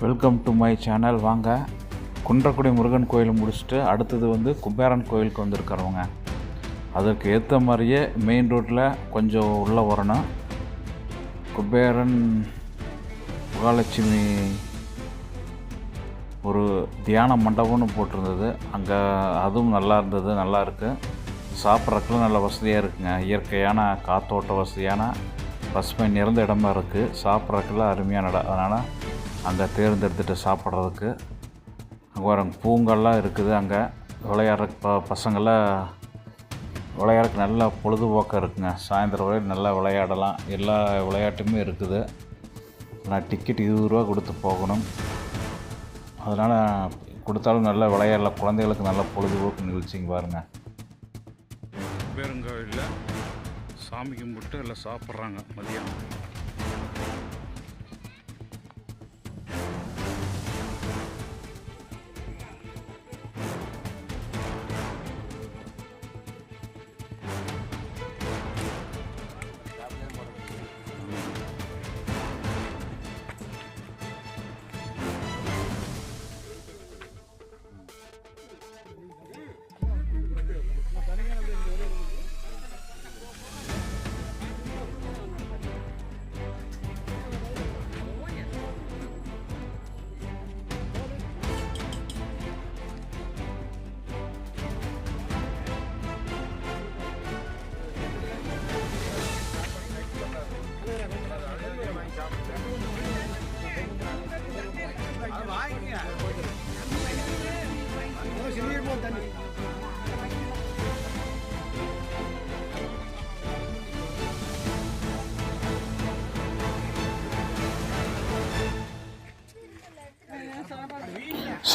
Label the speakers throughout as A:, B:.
A: Welcome to my channel. வாங்க, குன்றக்குடி முருகன் கோயில் முடிச்சுட்டு அடுத்தது வந்து குபேரன் கோயிலுக்கு வந்திருக்கிறவங்க. அதற்கு ஏற்ற மாதிரியே மெயின் ரோட்டில் கொஞ்சம் உள்ளே வரணும். குபேரன் மகாலட்சுமி ஒரு தியான மண்டபம்னு போட்டிருந்தது. அங்கே அதுவும் நல்லா இருந்தது, நல்லா இருக்குது. சாப்பிட்றதுக்குலாம் நல்ல வசதியாக இருக்குங்க. இயற்கையான காற்றோட்ட வசதியான பசுமை நிறைந்த இடமா இருக்குது. சாப்பிட்றதுக்குலாம் அருமையான இடம். அதனால் அங்கே தேர்ந்தெடுத்துட்டு சாப்பிட்றதுக்கு அங்கே வர பூங்கெல்லாம் இருக்குது. அங்கே விளையாடுற பசங்களாம் விளையாடுறதுக்கு நல்லா பொழுதுபோக்காக இருக்குங்க. சாயந்தரம் வரை நல்லா விளையாடலாம். எல்லா விளையாட்டுமே இருக்குது. நான் டிக்கெட் 20 ரூபா கொடுத்து போகணும். அதனால் கொடுத்தாலும் நல்லா விளையாடலாம். குழந்தைகளுக்கு நல்ல பொழுதுபோக்கு நிகழ்ச்சிங்க. பாருங்கள், பேருங்கோயிலில் சாமி கும்பிட்டு எல்லாம் சாப்பிட்றாங்க மதியம்.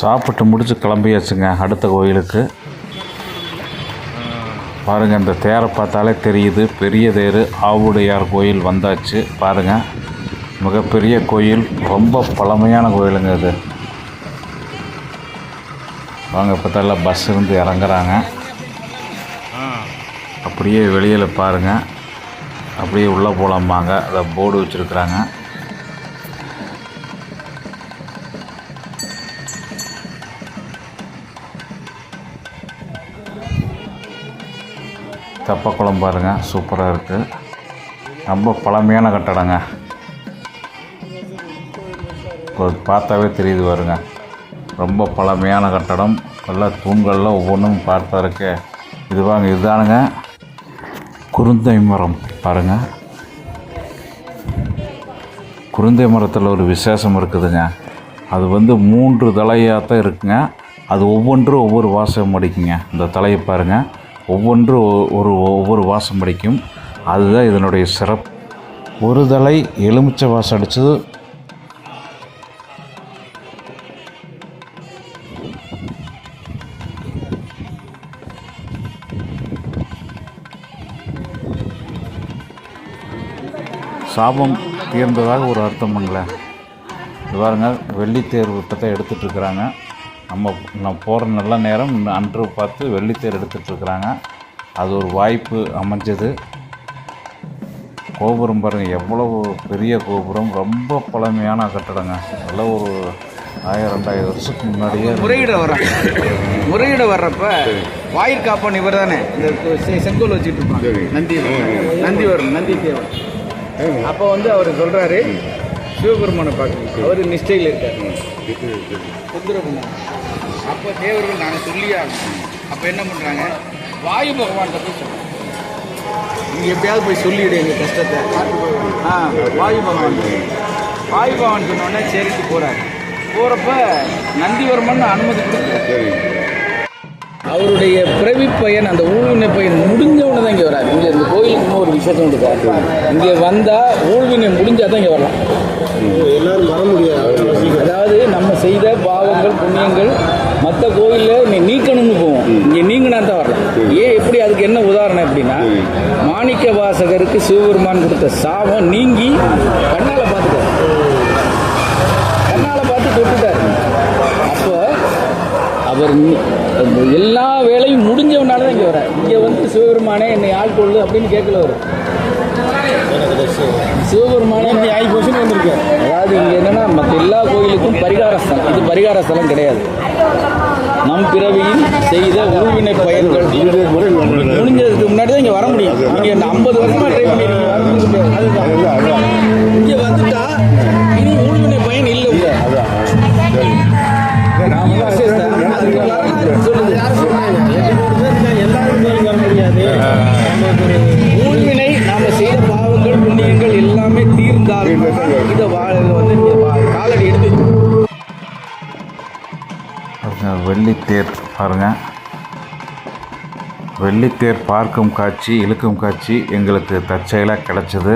A: சாப்பிட்டு முடிச்சு கிளம்பியாச்சுங்க அடுத்த கோயிலுக்கு. பாருங்கள், இந்த தேரை பார்த்தாலே தெரியுது. பெரிய தேர் ஆவுடையார் கோயில் வந்தாச்சு. பாருங்கள், மிகப்பெரிய கோயில், ரொம்ப பழமையான கோயிலுங்க இது. வாங்க, பார்த்தால பஸ் இருந்து இறங்குறாங்க. அப்படியே வெளியில் பாருங்கள், அப்படியே உள்ளே போகலாமாங்க. அதை போர்டு வச்சுருக்குறாங்க. தெப்பக்குளம் பாருங்கள், சூப்பராக இருக்குது. ரொம்ப பழமையான கட்டடங்க. பார்த்தாவே தெரியுது பாருங்க, ரொம்ப பழமையான கட்டடம். நல்லா தூண்கள்லாம் ஒவ்வொன்றும் பார்ப்பதற்கு இதுதானுங்க குருந்தை மரம். பாருங்கள், குருந்தை மரத்தில் ஒரு விசேஷம் இருக்குதுங்க. அது வந்து 3 தலையாக தான் இருக்குங்க. அது ஒவ்வொன்றும் ஒவ்வொரு வாசம் அடிக்குங்க. இந்த தலையை பாருங்கள், ஒவ்வொன்றும் ஒவ்வொரு வாசம் அடிக்கும். அதுதான் இதனுடைய சிறப்பு. ஒரு தலை எலுமிச்சை வாசம் அடித்தது. சாபம் தீர்ந்ததாக ஒரு அர்த்தம் பண்ணல. இது பாருங்க, வெள்ளித்தேர் இப்போ தான் எடுத்துகிட்ருக்குறாங்க. நம்ம போகிற நல்ல நேரம் அன்று பார்த்து வெள்ளித்தேர் எடுத்துகிட்ருக்குறாங்க. அது ஒரு வாய்ப்பு அமைஞ்சது. கோபுரம் பாருங்கள், எவ்வளவு பெரிய கோபுரம். ரொம்ப பழமையான கட்டடங்க. நல்ல ஒரு 1000-2000 வருஷத்துக்கு முன்னாடியே
B: முறையிட வர்றப்ப வாயிற் காப்பான் இவர் தானே இந்த செங்கோல் வச்சுட்டு இருப்பாங்க. நந்தி தேவர். அப்போ வந்து அவர் சொல்கிறாரு, சிவபெருமானை பார்க்க அவர் நிஷ்டையில் இருக்கார். அப்போ தேவர்கள் நாங்கள் சொல்லியா. அப்போ என்ன பண்ணுறாங்க, வாயு பகவான் போய் சொல்கிறாங்க, நீங்கள் எப்படியாவது போய் சொல்லிவிடு எங்கள் கஷ்டத்தை. வாயு பகவான் சொன்னோடனே சரிட்டு போகிறப்ப நந்திவர்மன் அனுமதி கொடுத்தாரு. அவருடைய பிறவி பையன், அந்த ஊழ்வினை பையன் முடிஞ்சவொன்னே தான் இங்கே வராது. இங்கே இந்த கோயிலுக்கு இன்னும் ஒரு விசேஷம் உண்டு. இங்கே வந்தால் ஊழ்வினை முடிஞ்சால் தான் இங்கே வரலாம். எல்லாரும் வர முடியாது. அதாவது நம்ம செய்த பாவங்கள் புண்ணியங்கள் மற்ற கோயிலில் நீக்கணும்னு போவோம். இங்கே நீங்கினா தான் வரலாம். ஏன் எப்படி, அதுக்கு என்ன உதாரணம் அப்படின்னா, மாணிக்க வாசகருக்கு சிவபெருமான் கொடுத்த சாபம் நீங்கி கண்ணால் பார்த்து தொட்டுட்டார். அப்போ அவர் எல்லா வேலையும் முடிஞ்சவனால தான் இங்கே வர. இங்கே வந்து சிவபெருமானே என்னை ஆட்கொள்ளு அப்படின்னு கேட்கல. வரும் சிவபெருமானே ஆகி போச்சுன்னு வந்திருக்காரு. அதாவது இங்கே என்னென்னா மற்ற எல்லா கோயிலுக்கும் பரிகார ஸ்தலம், இது பரிகார ஸ்தலம் கிடையாது. நம் பிறவியில் செய்த உருவினை பயன்கள் முடிஞ்சதுக்கு முன்னாடி தான் இங்கே வர முடியும். நீங்கள் இந்த 50 வருஷமாக ட்ரை பண்ணிருக்கீங்க, வர முடியாது. இங்கே வந்துட்டா இனி உருவினை பயன் இல்லை. ஊழ்வினை நாம செய்த பாவங்கள் புண்ணியங்கள் எல்லாமே தீர்ந்தால் இதை வந்து காலடி எடுத்து
A: வெள்ளித்தேர் பாருங்கள். வெள்ளித்தேர் பார்க்கும் காட்சி, இழுக்கும் காட்சி எங்களுக்கு தற்செயலாக கிடச்சிது.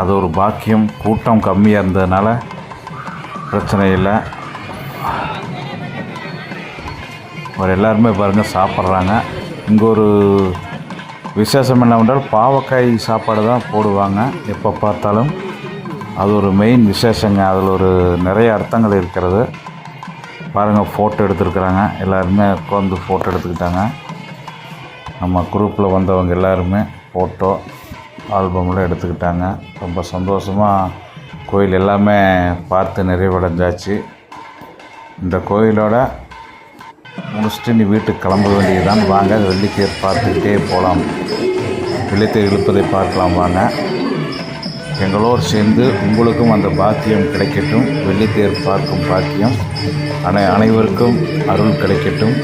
A: அது ஒரு பாக்கியம். கூட்டம் கம்மியாக இருந்ததுனால பிரச்சனை இல்லை. ஒரு எல்லாருமே பாருங்கள் சாப்பிட்றாங்க. இங்கே ஒரு விசேஷம் என்னவென்றால் பாவக்காய் சாப்பாடு தான் போடுவாங்க எப்போ பார்த்தாலும். அது ஒரு மெயின் விசேஷங்க. அதில் ஒரு நிறைய அர்த்தங்கள் இருக்கிறது. பாருங்கள், ஃபோட்டோ எடுத்துருக்குறாங்க. எல்லாருமே உட்காந்து ஃபோட்டோ எடுத்துக்கிட்டாங்க. நம்ம குரூப்பில் வந்தவங்க எல்லாருமே ஃபோட்டோ ஆல்பம்லாம் எடுத்துக்கிட்டாங்க. ரொம்ப சந்தோஷமாக கோயில் எல்லாமே பார்த்து நிறைவடைஞ்சாச்சு. இந்த கோயிலோட முடிச்சுட்டு நீ வீட்டுக்கு கிளம்ப வேண்டியதுதான். வாங்க, வெள்ளித்தேர் பார்த்துக்கிட்டே போகலாம். வெள்ளித்தேர் இழுப்பதை பார்க்கலாம் வாங்க. எங்களோடு சேர்ந்து உங்களுக்கும் அந்த பாக்கியம் கிடைக்கட்டும். வெள்ளித்தேர் பார்க்கும் பாக்கியம் அனைவருக்கும் அருள் கிடைக்கட்டும்.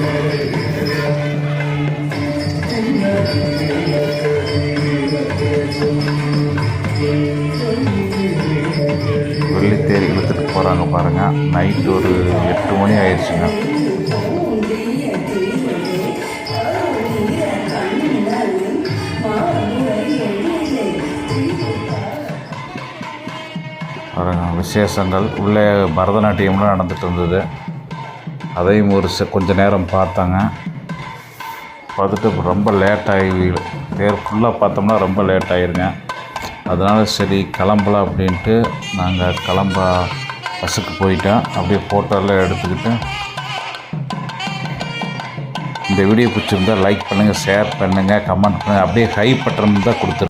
A: வெள்ளித்தேர் இழுத்துட்டு போகிறாங்க பாருங்கள். நைட்டு ஒரு 8 மணி ஆயிடுச்சுங்க. விசேஷங்கள் உள்ளே பரதநாட்டியம்லாம் நடந்துகிட்டு இருந்தது. அதையும் ஒரு கொஞ்ச நேரம் பார்த்தாங்க. பார்த்துட்டு ரொம்ப லேட்டாகி தேர் ஃபுல்லாக பார்த்தோம்னா ரொம்ப லேட் ஆகிருங்க. அதனால் சரி கிளம்பலாம் அப்படின்ட்டு நாங்கள் பஸ்ஸுக்கு போயிட்டோம். அப்படியே ஃபோட்டோலாம் எடுத்துக்கிட்டு இந்த வீடியோ பிடிச்சிருந்தால் லைக் பண்ணுங்கள், ஷேர் பண்ணுங்கள், கமெண்ட் பண்ணுங்கள். அப்படியே ஹை பட்டன் தான் கொடுத்துருங்க.